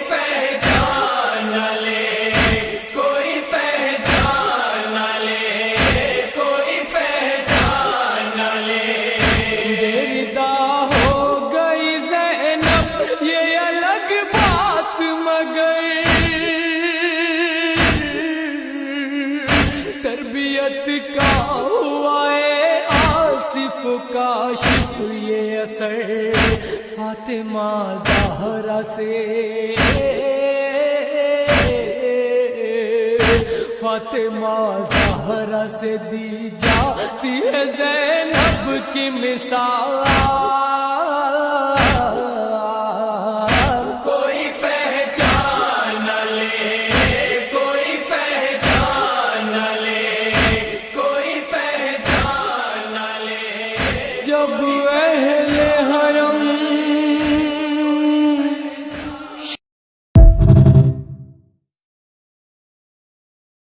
پہچان نہ لے، کوئی پہچان نہ لے، کوئی پہچان نہ لے۔ دیردہ ہو گئی زینب یہ الگ بات، مگر تربیت کا ہوا ہے آصف کاشف یہ اثر فاطمہ زہرا سے، فاطمہ زہرا سے دی جاتی ہے زینب کی مثال۔